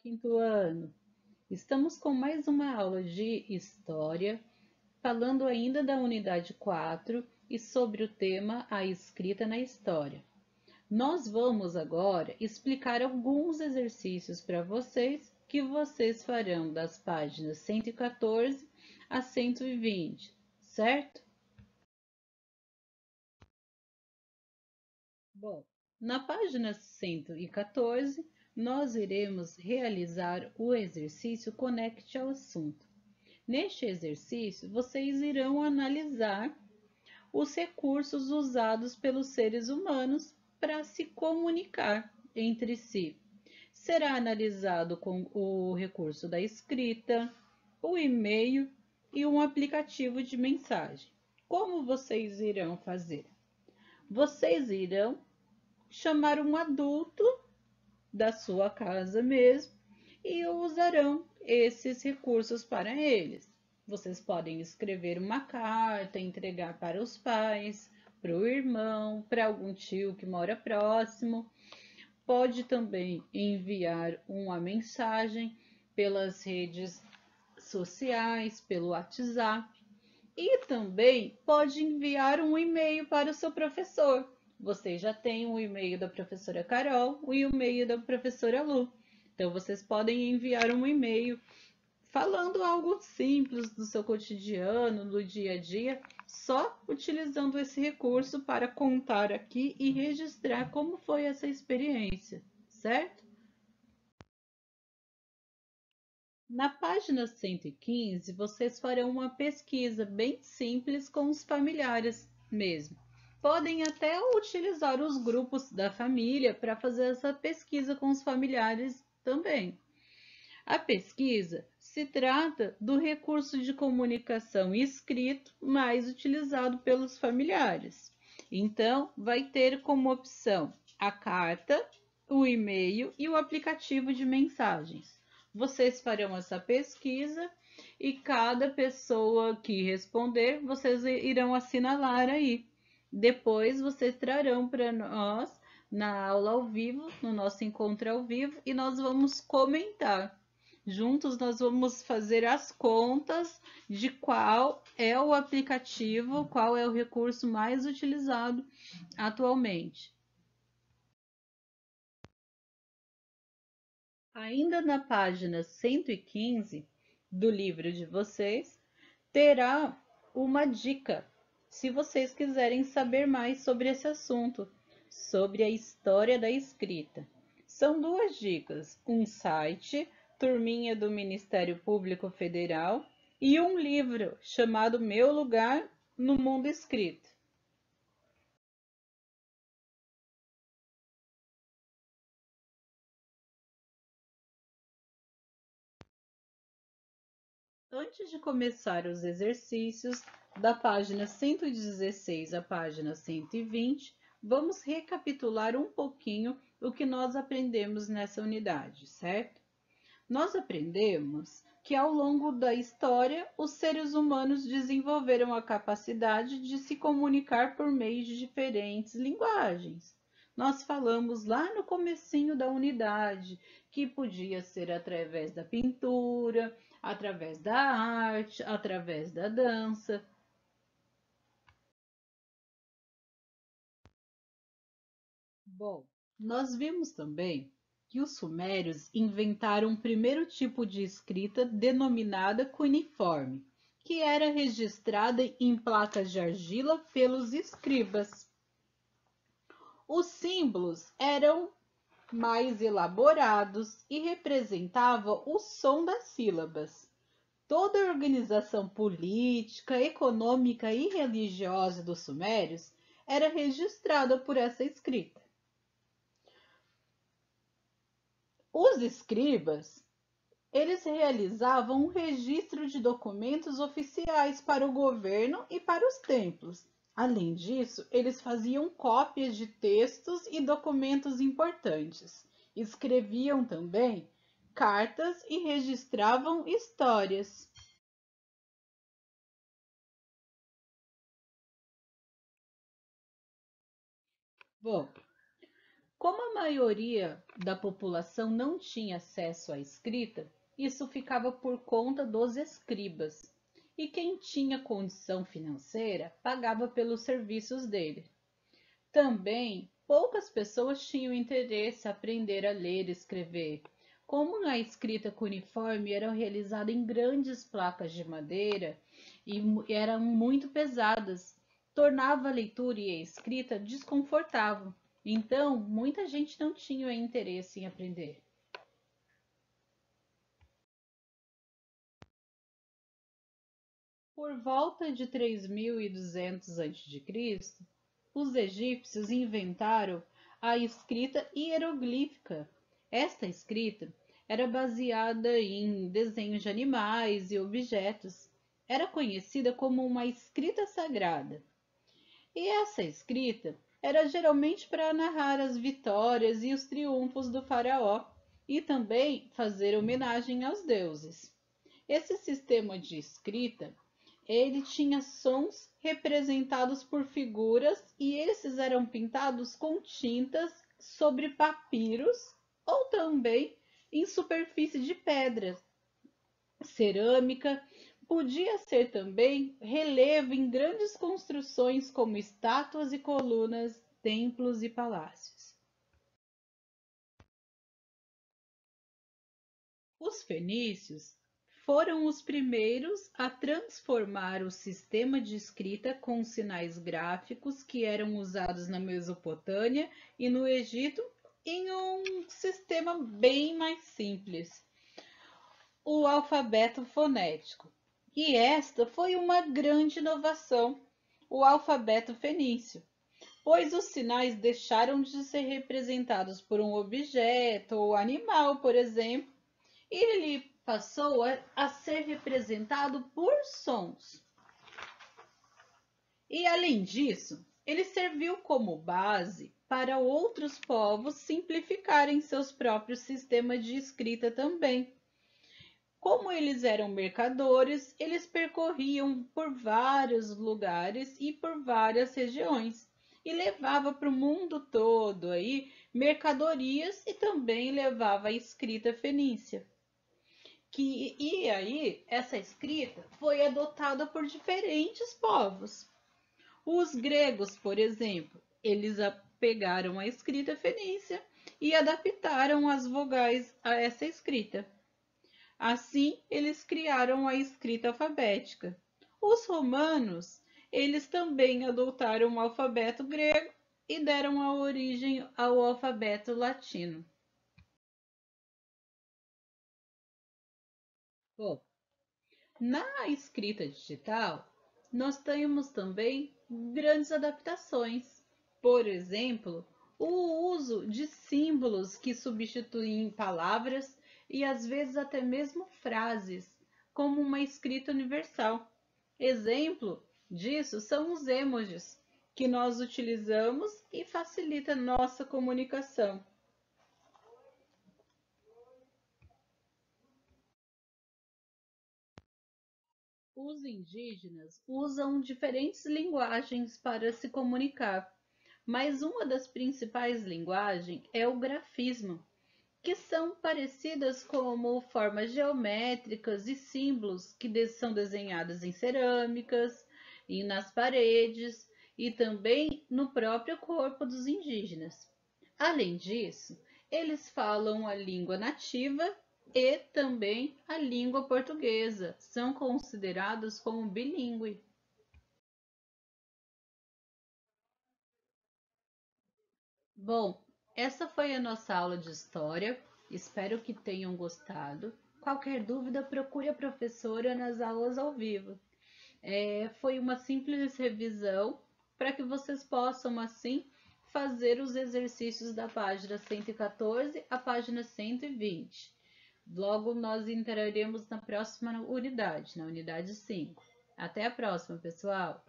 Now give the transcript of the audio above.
quinto ano. Estamos com mais uma aula de História, falando ainda da unidade 4 e sobre o tema A Escrita na História. Nós vamos agora explicar alguns exercícios para vocês que vocês farão das páginas 114 a 120, certo? Bom, na página 114, nós iremos realizar o exercício Conecte ao Assunto. Neste exercício, vocês irão analisar os recursos usados pelos seres humanos para se comunicar entre si. Será analisado com o recurso da escrita, o e-mail e um aplicativo de mensagem. Como vocês irão fazer? Vocês irão chamar um adulto da sua casa mesmo e usarão esses recursos para eles. Vocês podem escrever uma carta, entregar para os pais, para o irmão, para algum tio que mora próximo. Pode também enviar uma mensagem pelas redes sociais, pelo WhatsApp. E também pode enviar um e-mail para o seu professor. Vocês já têm o e-mail da professora Carol e o e-mail da professora Lu. Então, vocês podem enviar um e-mail falando algo simples do seu cotidiano, do dia a dia, só utilizando esse recurso para contar aqui e registrar como foi essa experiência, certo? Na página 115, vocês farão uma pesquisa bem simples com os familiares mesmo. Podem até utilizar os grupos da família para fazer essa pesquisa com os familiares também. A pesquisa se trata do recurso de comunicação escrito mais utilizado pelos familiares. Então, vai ter como opção a carta, o e-mail e o aplicativo de mensagens. Vocês farão essa pesquisa e cada pessoa que responder, vocês irão assinalar aí. Depois, vocês trarão para nós na aula ao vivo, no nosso encontro ao vivo, e nós vamos comentar. Juntos nós vamos fazer as contas de qual é o aplicativo, qual é o recurso mais utilizado atualmente. Ainda na página 115 do livro de vocês, terá uma dica, se vocês quiserem saber mais sobre esse assunto, sobre a história da escrita. São duas dicas: um site, Turminha do Ministério Público Federal, e um livro chamado Meu Lugar no Mundo Escrito. Antes de começar os exercícios, da página 116 à página 120, vamos recapitular um pouquinho o que nós aprendemos nessa unidade, certo? Nós aprendemos que ao longo da história, os seres humanos desenvolveram a capacidade de se comunicar por meio de diferentes linguagens. Nós falamos lá no comecinho da unidade que podia ser através da pintura, através da arte, através da dança. Bom, nós vimos também que os sumérios inventaram um primeiro tipo de escrita denominada cuneiforme, que era registrada em placas de argila pelos escribas. Os símbolos eram mais elaborados e representavam o som das sílabas. Toda a organização política, econômica e religiosa dos sumérios era registrada por essa escrita. Os escribas, eles realizavam um registro de documentos oficiais para o governo e para os templos. Além disso, eles faziam cópias de textos e documentos importantes. Escreviam também cartas e registravam histórias. Bom, Como a maioria da população não tinha acesso à escrita, isso ficava por conta dos escribas, e quem tinha condição financeira pagava pelos serviços dele. Também, poucas pessoas tinham interesse em aprender a ler e escrever. Como a escrita cuneiforme era realizada em grandes placas de madeira e eram muito pesadas, tornava a leitura e a escrita desconfortável. Então, muita gente não tinha interesse em aprender. Por volta de 3200 a.C., os egípcios inventaram a escrita hieroglífica. Esta escrita era baseada em desenhos de animais e objetos. Era conhecida como uma escrita sagrada. E essa escrita era geralmente para narrar as vitórias e os triunfos do faraó e também fazer homenagem aos deuses. Esse sistema de escrita, ele tinha sons representados por figuras e esses eram pintados com tintas sobre papiros ou também em superfície de pedras, cerâmica. Podia ser também relevo em grandes construções como estátuas e colunas, templos e palácios. Os fenícios foram os primeiros a transformar o sistema de escrita com sinais gráficos que eram usados na Mesopotâmia e no Egito em um sistema bem mais simples, o alfabeto fonético. E esta foi uma grande inovação, o alfabeto fenício, pois os sinais deixaram de ser representados por um objeto ou animal, por exemplo, e ele passou a ser representado por sons. E além disso, ele serviu como base para outros povos simplificarem seus próprios sistemas de escrita também. Como eles eram mercadores, eles percorriam por vários lugares e por várias regiões e levava para o mundo todo aí mercadorias e também levava a escrita fenícia. E aí essa escrita foi adotada por diferentes povos. Os gregos, por exemplo, eles pegaram a escrita fenícia e adaptaram as vogais a essa escrita. Assim, eles criaram a escrita alfabética. Os romanos, eles também adotaram o alfabeto grego e deram a origem ao alfabeto latino. Bom, na escrita digital, nós temos também grandes adaptações. Por exemplo, o uso de símbolos que substituem palavras e às vezes até mesmo frases, como uma escrita universal. Exemplo disso são os emojis, que nós utilizamos e facilita nossa comunicação. Os indígenas usam diferentes linguagens para se comunicar, mas uma das principais linguagens é o grafismo, que são parecidas como formas geométricas e símbolos que são desenhadas em cerâmicas e nas paredes e também no próprio corpo dos indígenas. Além disso, eles falam a língua nativa e também a língua portuguesa, são considerados como bilíngue. Bom, essa foi a nossa aula de história. Espero que tenham gostado. Qualquer dúvida, procure a professora nas aulas ao vivo. Foi uma simples revisão para que vocês possam, assim, fazer os exercícios da página 114 à página 120. Logo, nós entraremos na próxima unidade, na unidade 5. Até a próxima, pessoal!